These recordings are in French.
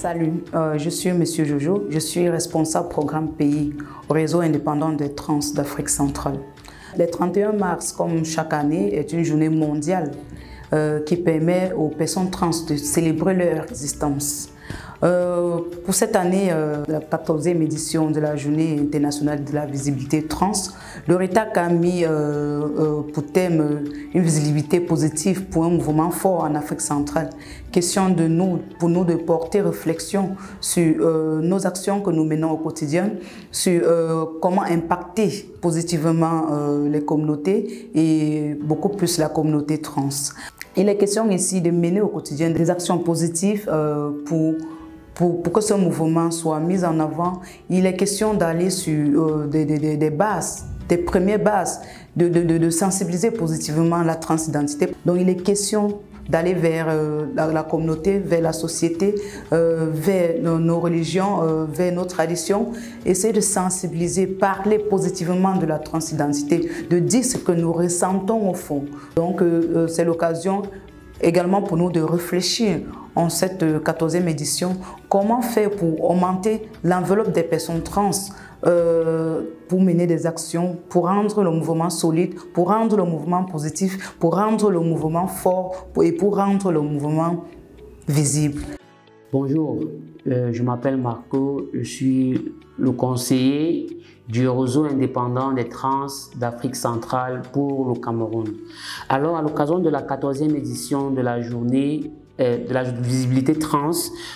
Salut, je suis Monsieur Jojo, je suis responsable programme pays au réseau indépendant des trans d'Afrique centrale. Le 31 mars, comme chaque année, est une journée mondiale qui permet aux personnes trans de célébrer leur existence. Pour cette année, la 14e édition de la Journée internationale de la visibilité trans, le RETAC a mis pour thème une visibilité positive pour un mouvement fort en Afrique centrale. Question pour nous de porter réflexion sur nos actions que nous menons au quotidien, sur comment impacter positivement les communautés et beaucoup plus la communauté trans. Il est question ici de mener au quotidien des actions positives pour que ce mouvement soit mis en avant. Il est question d'aller sur des bases, des premières bases, de sensibiliser positivement la transidentité. Donc il est question d'aller vers la communauté, vers la société, vers nos religions, vers nos traditions, essayer de sensibiliser, parler positivement de la transidentité, de dire ce que nous ressentons au fond. Donc c'est l'occasion également pour nous de réfléchir en cette 14e édition, comment faire pour augmenter l'enveloppe des personnes trans, pour mener des actions, pour rendre le mouvement solide, pour rendre le mouvement positif, pour rendre le mouvement fort et pour rendre le mouvement visible. Bonjour, je m'appelle Marco, je suis le conseiller du réseau indépendant des trans d'Afrique centrale pour le Cameroun. Alors, à l'occasion de la 14e édition de la journée de la visibilité trans,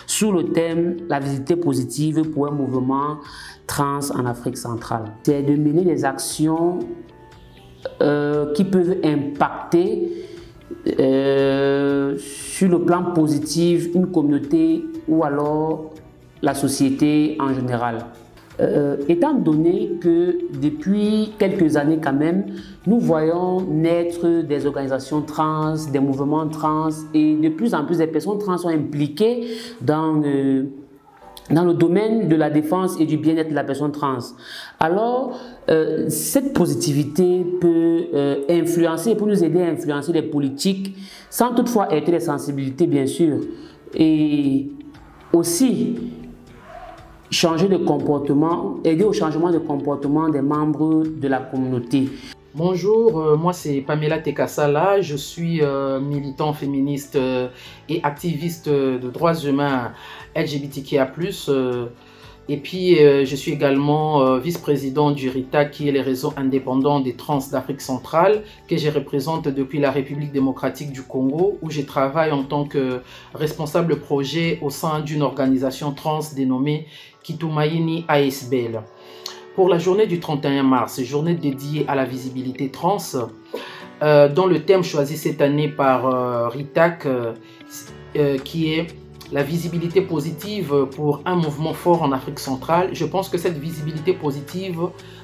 sous le thème « La visibilité positive pour un mouvement trans en Afrique centrale », c'est de mener des actions qui peuvent impacter sur le plan positif une communauté ou alors la société en général. Étant donné que depuis quelques années quand même, nous voyons naître des organisations trans, des mouvements trans et de plus en plus des personnes trans sont impliquées dans le domaine de la défense et du bien-être de la personne trans. Alors, cette positivité peut peut nous aider à influencer les politiques sans toutefois heurter les sensibilités bien sûr et aussi changer de comportement, aider au changement de comportement des membres de la communauté. Bonjour, moi c'est Pamela Tekasala, je suis militant féministe et activiste de droits humains LGBTQIA+. Et puis je suis également vice-président du RETAC, qui est le réseau indépendant des trans d'Afrique centrale, que je représente depuis la République démocratique du Congo, où je travaille en tant que responsable projet au sein d'une organisation trans dénommée Kitumaini ASBL. Pour la journée du 31 mars, journée dédiée à la visibilité trans, dont le thème choisi cette année par RETAC, qui est la visibilité positive pour un mouvement fort en Afrique centrale, je pense que cette visibilité positive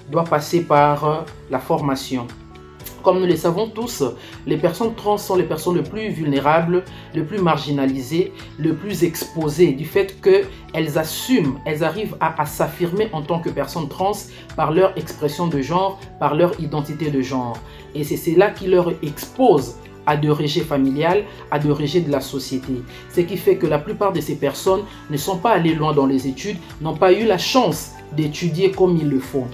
doit passer par la formation. Comme nous le savons tous, les personnes trans sont les personnes les plus vulnérables, les plus marginalisées, les plus exposées, du fait qu'elles assument, elles arrivent à s'affirmer en tant que personnes trans par leur expression de genre, par leur identité de genre. Et c'est cela qui leur expose à de rejets familiales, à de rejets de la société. Ce qui fait que la plupart de ces personnes ne sont pas allées loin dans les études, n'ont pas eu la chance d'étudier comme il le faut.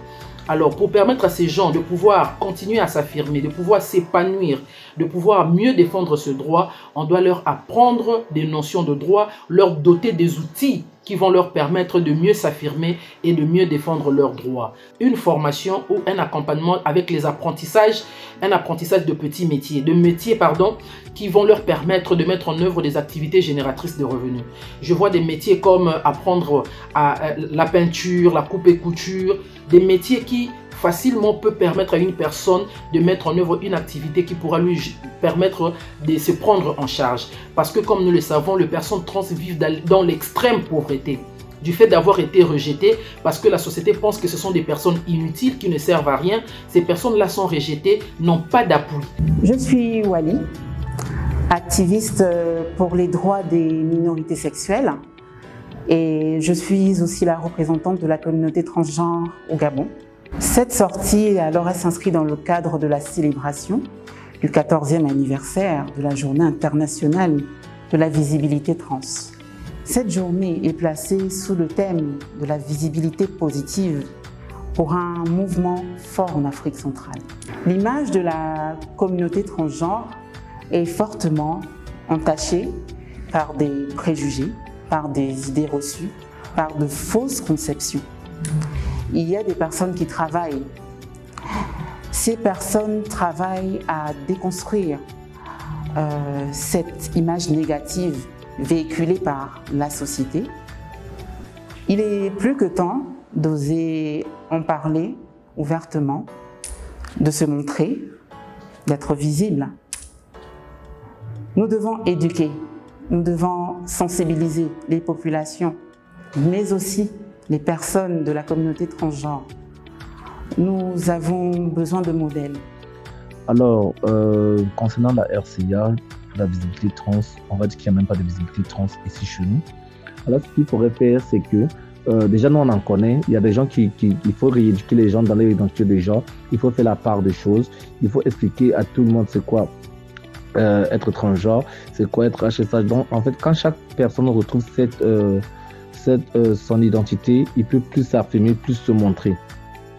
Alors, pour permettre à ces gens de pouvoir continuer à s'affirmer, de pouvoir s'épanouir, de pouvoir mieux défendre ce droit, on doit leur apprendre des notions de droit, leur doter des outils qui vont leur permettre de mieux s'affirmer et de mieux défendre leurs droits. Une formation ou un accompagnement avec les apprentissages, un apprentissage de petits métiers, qui vont leur permettre de mettre en œuvre des activités génératrices de revenus. Je vois des métiers comme apprendre la peinture, la coupe et couture, des métiers qui facilement peut permettre à une personne de mettre en œuvre une activité qui pourra lui permettre de se prendre en charge. Parce que comme nous le savons, les personnes trans vivent dans l'extrême pauvreté. Du fait d'avoir été rejetées, parce que la société pense que ce sont des personnes inutiles qui ne servent à rien, ces personnes-là sont rejetées, n'ont pas d'appui. Je suis Wally, activiste pour les droits des minorités sexuelles et je suis aussi la représentante de la communauté transgenre au Gabon. Cette sortie, alors, elle s'inscrit dans le cadre de la célébration du 14e anniversaire de la Journée internationale de la visibilité trans. Cette journée est placée sous le thème de la visibilité positive pour un mouvement fort en Afrique centrale. L'image de la communauté transgenre est fortement entachée par des préjugés, par des idées reçues, par de fausses conceptions. Il y a des personnes qui travaillent. Ces personnes travaillent à déconstruire cette image négative véhiculée par la société. Il est plus que temps d'oser en parler ouvertement, de se montrer, d'être visible. Nous devons éduquer, nous devons sensibiliser les populations, mais aussi les personnes de la communauté transgenre. Nous avons besoin de modèles. Alors, concernant la RCA, la visibilité trans, on va dire qu'il n'y a même pas de visibilité trans ici chez nous. Alors, ce qu'il faudrait faire, c'est que déjà, nous, on en connaît. Il y a des gens il faut rééduquer les gens dans l'identité des gens. Il faut faire la part des choses. Il faut expliquer à tout le monde c'est quoi être transgenre, c'est quoi être HSH. Donc, en fait, quand chaque personne retrouve son identité, il peut plus s'affirmer, plus se montrer.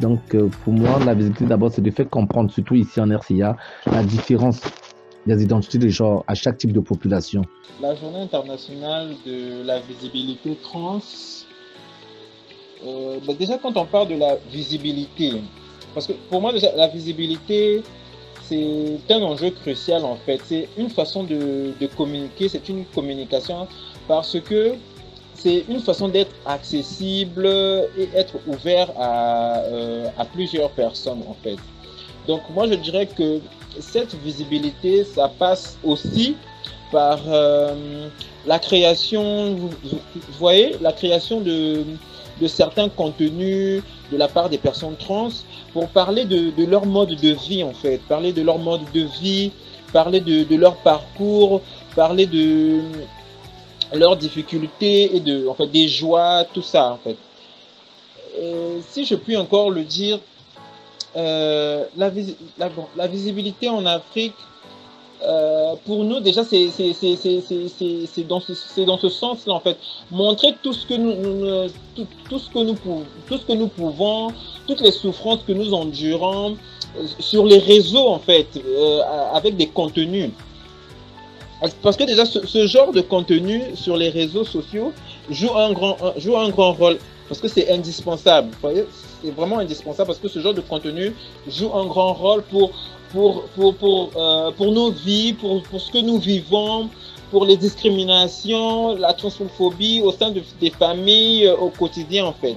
Donc, pour moi, la visibilité, d'abord, c'est de faire comprendre, surtout ici en RCA, la différence des identités de genre à chaque type de population. La journée internationale de la visibilité trans, déjà quand on parle de la visibilité, parce que pour moi déjà la visibilité c'est un enjeu crucial en fait, c'est une façon de communiquer, c'est une communication parce que c'est une façon d'être accessible et être ouvert à plusieurs personnes en fait. Donc moi je dirais que cette visibilité ça passe aussi par la création, vous voyez, la création de certains contenus de la part des personnes trans pour parler de leur mode de vie en fait, parler de leur mode de vie, parler de leur parcours, parler de leurs difficultés et en fait, des joies, tout ça en fait. Si je puis encore le dire, la visibilité en Afrique, pour nous déjà c'est dans ce sens là en fait, montrer tout ce que nous pouvons, toutes les souffrances que nous endurons sur les réseaux en fait, avec des contenus, parce que déjà ce genre de contenu sur les réseaux sociaux joue un grand rôle, parce que c'est indispensable, vous voyez, c'est vraiment indispensable parce que ce genre de contenu joue un grand rôle pour nos vies, pour ce que nous vivons, pour les discriminations, la transphobie au sein des familles au quotidien en fait.